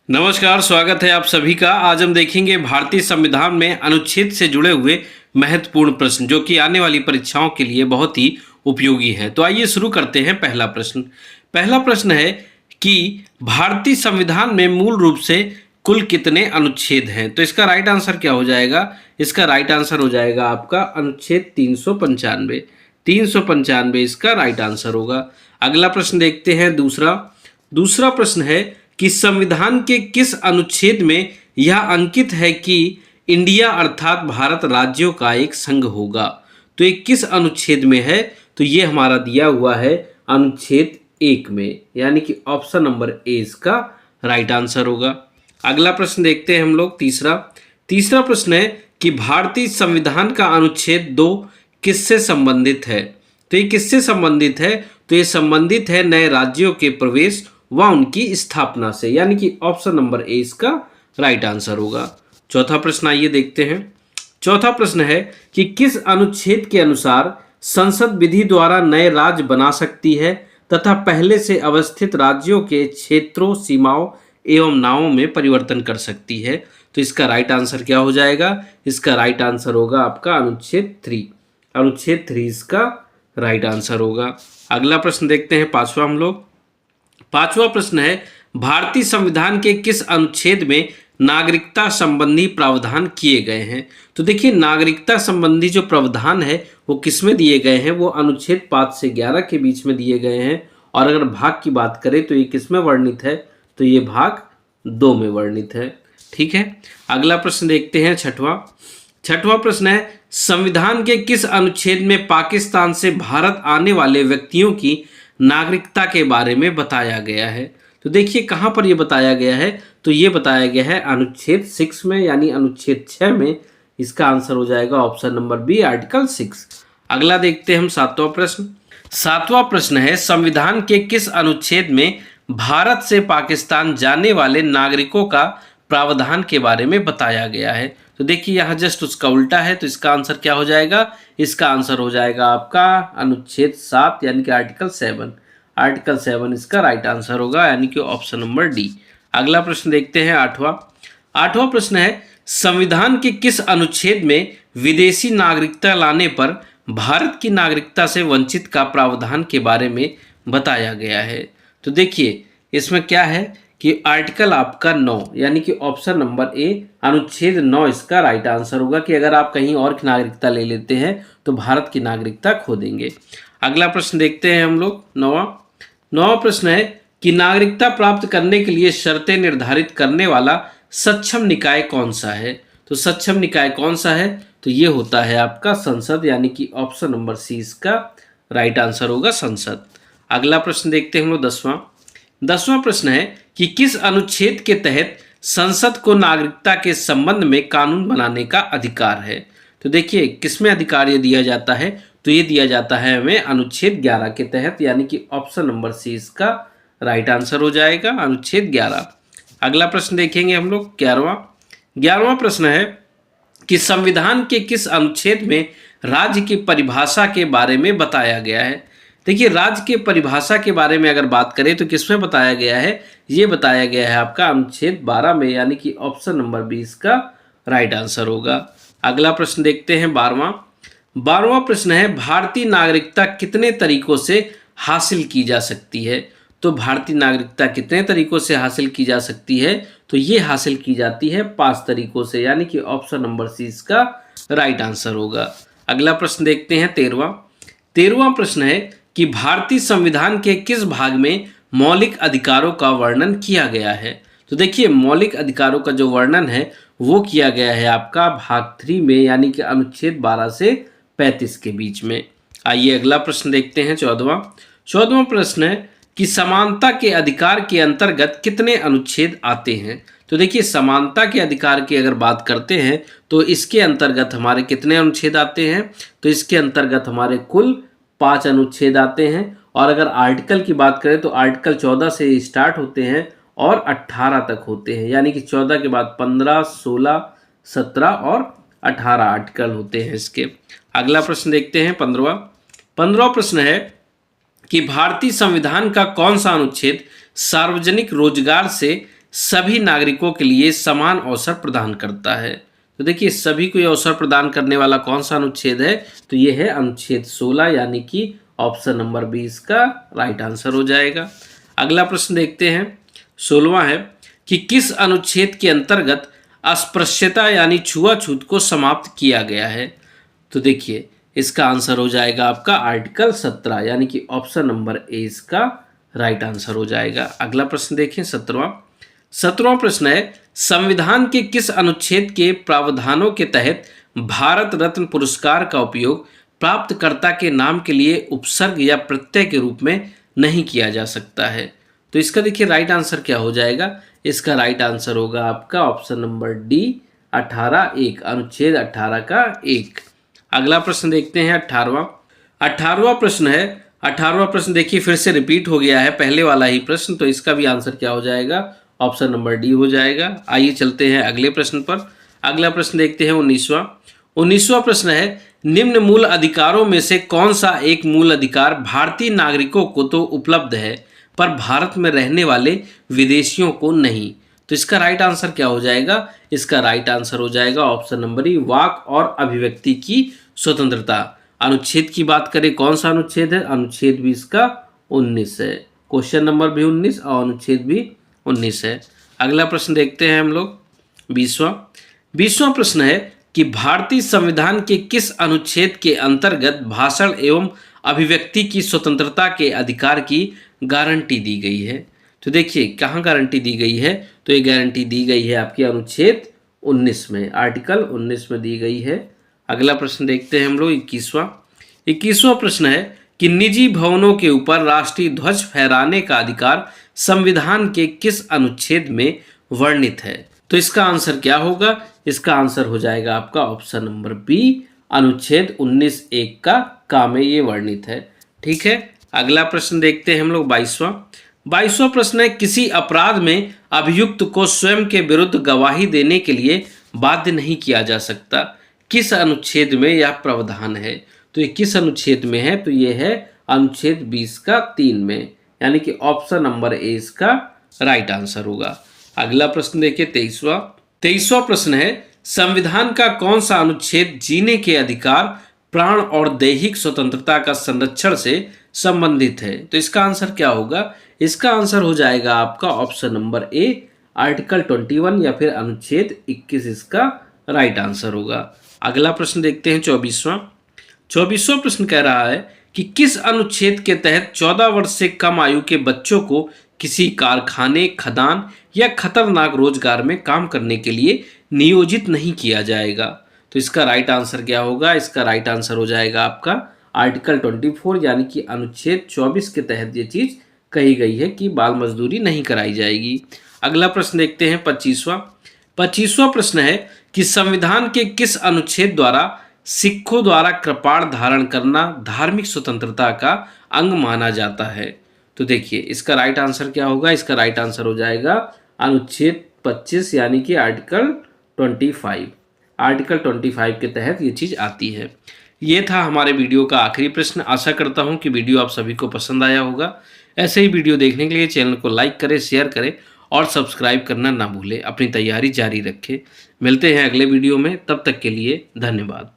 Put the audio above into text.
नमस्कार, स्वागत है आप सभी का। आज हम देखेंगे भारतीय संविधान में अनुच्छेद से जुड़े हुए महत्वपूर्ण प्रश्न जो कि आने वाली परीक्षाओं के लिए बहुत ही उपयोगी है। तो आइए शुरू करते हैं। पहला प्रश्न है कि भारतीय संविधान में मूल रूप से कुल कितने अनुच्छेद हैं। तो इसका राइट आंसर क्या हो जाएगा? इसका राइट आंसर हो जाएगा आपका अनुच्छेद 395। 395 इसका राइट आंसर होगा। अगला प्रश्न देखते हैं। दूसरा प्रश्न है कि संविधान के किस अनुच्छेद में यह अंकित है कि इंडिया अर्थात भारत राज्यों का एक संघ होगा। तो ये किस अनुच्छेद में है? तो ये हमारा दिया हुआ है अनुच्छेद 1 में, यानी कि ऑप्शन नंबर ए इसका राइट आंसर होगा। अगला प्रश्न देखते हैं हम लोग। तीसरा प्रश्न है कि भारतीय संविधान का अनुच्छेद 2 किससे संबंधित है। तो ये किससे संबंधित है? तो ये संबंधित है नए राज्यों के प्रवेश व उनकी स्थापना से, यानी कि ऑप्शन नंबर ए इसका राइट आंसर होगा। चौथा प्रश्न आइए देखते हैं। चौथा प्रश्न है कि किस अनुच्छेद के अनुसार संसद विधि द्वारा नए राज्य बना सकती है तथा पहले से अवस्थित राज्यों के क्षेत्रों, सीमाओं एवं नामों में परिवर्तन कर सकती है। तो इसका राइट आंसर क्या हो जाएगा? इसका राइट आंसर होगा आपका अनुच्छेद 3। अनुच्छेद 3 इसका राइट आंसर होगा। अगला प्रश्न देखते हैं, पांचवा प्रश्न है भारतीय संविधान के किस अनुच्छेद में नागरिकता संबंधी प्रावधान किए गए हैं। तो देखिए, नागरिकता संबंधी जो प्रावधान है वो किस में दिए गए हैं? वो अनुच्छेद 5 से 11 के बीच में दिए गए हैं। और अगर भाग की बात करें तो ये किस में वर्णित है? तो ये भाग 2 में वर्णित है। ठीक है। अगला प्रश्न देखते हैं, छठवां प्रश्न है संविधान के किस अनुच्छेद में पाकिस्तान से भारत आने वाले व्यक्तियों की नागरिकता के बारे में बताया गया है। तो देखिए कहाँ पर ये बताया गया है? तो ये बताया गया है अनुच्छेद 6 में, यानी अनुच्छेद 6 में। इसका आंसर हो जाएगा ऑप्शन नंबर बी, आर्टिकल 6। अगला देखते हैं हम सातवां प्रश्न है संविधान के किस अनुच्छेद में भारत से पाकिस्तान जाने वाले नागरिकों का प्रावधान के बारे में बताया गया है। तो देखिए यहाँ जस्ट उसका उल्टा है। तो इसका आंसर क्या हो जाएगा? इसका आंसर हो जाएगा आपका अनुच्छेद 7, यानी कि आर्टिकल 7। आर्टिकल 7 इसका राइट आंसर होगा, यानी कि ऑप्शन नंबर डी। अगला प्रश्न देखते हैं, आठवां प्रश्न है संविधान के किस अनुच्छेद में विदेशी नागरिकता लाने पर भारत की नागरिकता से वंचित का प्रावधान के बारे में बताया गया है। तो देखिए इसमें क्या है कि आर्टिकल आपका 9, यानी कि ऑप्शन नंबर ए अनुच्छेद 9 इसका राइट आंसर होगा कि अगर आप कहीं और की नागरिकता ले लेते हैं तो भारत की नागरिकता खो देंगे। अगला प्रश्न देखते हैं हम लोग, नौवां प्रश्न है कि नागरिकता प्राप्त करने के लिए शर्तें निर्धारित करने वाला सक्षम निकाय कौन सा है। तो सक्षम निकाय कौन सा है? तो ये होता है आपका संसद, यानी कि ऑप्शन नंबर सी इसका राइट आंसर होगा, संसद। अगला प्रश्न देखते हैं हम लोग, 10वां प्रश्न है कि किस अनुच्छेद के तहत संसद को नागरिकता के संबंध में कानून बनाने का अधिकार है। तो देखिए किसमें अधिकार ये दिया जाता है? तो ये दिया जाता है हमें अनुच्छेद 11 के तहत, यानी कि ऑप्शन नंबर सी इसका राइट आंसर हो जाएगा, अनुच्छेद 11। अगला प्रश्न देखेंगे हम लोग, 11वां प्रश्न है कि संविधान के किस अनुच्छेद में राज्य की परिभाषा के बारे में बताया गया है। देखिए राज्य के परिभाषा के बारे में अगर बात करें तो किसमें बताया गया है? ये बताया गया है आपका अनुच्छेद 12 में, यानी कि ऑप्शन नंबर बी इसका राइट आंसर होगा। अगला प्रश्न देखते हैं, 12वां प्रश्न है भारतीय नागरिकता कितने तरीकों से हासिल की जा सकती है। तो भारतीय नागरिकता कितने तरीकों से हासिल की जा सकती है? तो ये हासिल की जाती है 5 तरीकों से, यानी कि ऑप्शन नंबर सी इसका राइट आंसर होगा। अगला प्रश्न देखते हैं, 13वां प्रश्न है कि भारतीय संविधान के किस भाग में मौलिक अधिकारों का वर्णन किया गया है। तो देखिए मौलिक अधिकारों का जो वर्णन है वो किया गया है आपका भाग 3 में, यानी कि अनुच्छेद 12 से 35 के बीच में। आइए अगला प्रश्न देखते हैं, 14वां प्रश्न है कि समानता के अधिकार के अंतर्गत कितने अनुच्छेद आते हैं। तो देखिए समानता के अधिकार की अगर बात करते हैं तो इसके अंतर्गत हमारे कितने अनुच्छेद आते हैं? तो इसके अंतर्गत हमारे कुल 5 अनुच्छेद आते हैं। और अगर आर्टिकल की बात करें तो आर्टिकल 14 से स्टार्ट होते हैं और 18 तक होते हैं, यानी कि 14 के बाद 15, 16, 17 और 18 आर्टिकल होते हैं इसके। अगला प्रश्न देखते हैं, 15वां प्रश्न है कि भारतीय संविधान का कौन सा अनुच्छेद सार्वजनिक रोजगार से सभी नागरिकों के लिए समान अवसर प्रदान करता है। तो देखिए सभी को ये अवसर प्रदान करने वाला कौन सा अनुच्छेद है, तो ये है अनुच्छेद 16 यानी कि ऑप्शन नंबर 20 का राइट आंसर हो जाएगा। अगला प्रश्न देखते हैं 16वां है कि किस अनुच्छेद के अंतर्गत अस्पृश्यता यानी छुआछूत को समाप्त किया गया है। तो देखिए इसका आंसर हो जाएगा आपका आर्टिकल 17 यानी कि ऑप्शन नंबर ए इसका राइट आंसर हो जाएगा। अगला प्रश्न देखें 17वां प्रश्न है संविधान के किस अनुच्छेद के प्रावधानों के तहत भारत रत्न पुरस्कार का उपयोग प्राप्तकर्ता के नाम के लिए उपसर्ग या प्रत्यय के रूप में नहीं किया जा सकता है। तो इसका देखिए राइट आंसर क्या हो जाएगा, इसका राइट आंसर होगा आपका ऑप्शन नंबर डी 18(1) अनुच्छेद 18 का 1। अगला प्रश्न देखते हैं 18वां प्रश्न है। 18वां प्रश्न देखिए फिर से रिपीट हो गया है पहले वाला ही प्रश्न, तो इसका भी आंसर क्या हो जाएगा, ऑप्शन नंबर डी हो जाएगा। आइए चलते हैं अगले प्रश्न पर। अगला प्रश्न देखते हैं 19वां प्रश्न है निम्न मूल अधिकारों में से कौन सा एक मूल अधिकार भारतीय नागरिकों को तो उपलब्ध है पर भारत में रहने वाले विदेशियों को नहीं। तो इसका राइट आंसर क्या हो जाएगा, इसका राइट आंसर हो जाएगा ऑप्शन नंबर ई वाक और अभिव्यक्ति की स्वतंत्रता। अनुच्छेद की बात करें कौन सा अनुच्छेद है, अनुच्छेद 20 का 19 है। क्वेश्चन नंबर भी 19 और अनुच्छेद भी 19 है। अगला प्रश्न देखते हैं हम लोग 20वां प्रश्न है कि भारतीय संविधान के किस अनुच्छेद के अंतर्गत भाषण एवं अभिव्यक्ति की स्वतंत्रता के अधिकार की गारंटी दी गई है। तो देखिए कहाँ गारंटी दी गई है, तो ये गारंटी दी गई है आपकी अनुच्छेद 19 में, आर्टिकल 19 में दी गई है। अगला प्रश्न देखते हैं हम लोग 21वां प्रश्न है कि निजी भवनों के ऊपर राष्ट्रीय ध्वज फहराने का अधिकार संविधान के किस अनुच्छेद में वर्णित है। तो इसका आंसर क्या होगा, इसका आंसर हो जाएगा आपका ऑप्शन नंबर बी अनुच्छेद 19(1) का में ये वर्णित है। ठीक है, अगला प्रश्न देखते हैं हम लोग 22वां प्रश्न है किसी अपराध में अभियुक्त को स्वयं के विरुद्ध गवाही देने के लिए बाध्य नहीं किया जा सकता, किस अनुच्छेद में यह प्रावधान है। तो ये किस अनुच्छेद में है, तो ये है अनुच्छेद 20 का 3 में, यानी कि ऑप्शन नंबर ए इसका राइट आंसर होगा। अगला प्रश्न देखिए 23वां प्रश्न है संविधान का कौन सा अनुच्छेद जीने के अधिकार, प्राण और दैहिक स्वतंत्रता का संरक्षण से संबंधित है। तो इसका आंसर क्या होगा, इसका आंसर हो जाएगा आपका ऑप्शन नंबर ए आर्टिकल 21 या फिर अनुच्छेद 21 इसका राइट आंसर होगा। अगला प्रश्न देखते हैं 24वां प्रश्न कह रहा है कि किस अनुच्छेद के तहत 14 वर्ष से कम आयु के बच्चों को किसी कारखाने, खदान या खतरनाक रोजगार में काम करने के लिए नियोजित नहीं किया जाएगा। तो इसका राइट आंसर क्या होगा, इसका राइट आंसर हो जाएगा आपका आर्टिकल 24 यानी कि अनुच्छेद 24 के तहत ये चीज कही गई है कि बाल मजदूरी नहीं कराई जाएगी। अगला प्रश्न देखते हैं 25वां प्रश्न है कि संविधान के किस अनुच्छेद द्वारा सिखों द्वारा कृपाण धारण करना धार्मिक स्वतंत्रता का अंग माना जाता है। तो देखिए इसका राइट आंसर क्या होगा, इसका राइट आंसर हो जाएगा अनुच्छेद 25 यानी कि आर्टिकल 25 के तहत ये चीज आती है। ये था हमारे वीडियो का आखिरी प्रश्न। आशा करता हूँ कि वीडियो आप सभी को पसंद आया होगा। ऐसे ही वीडियो देखने के लिए चैनल को लाइक करें, शेयर करें और सब्सक्राइब करना ना भूलें। अपनी तैयारी जारी रखें। मिलते हैं अगले वीडियो में, तब तक के लिए धन्यवाद।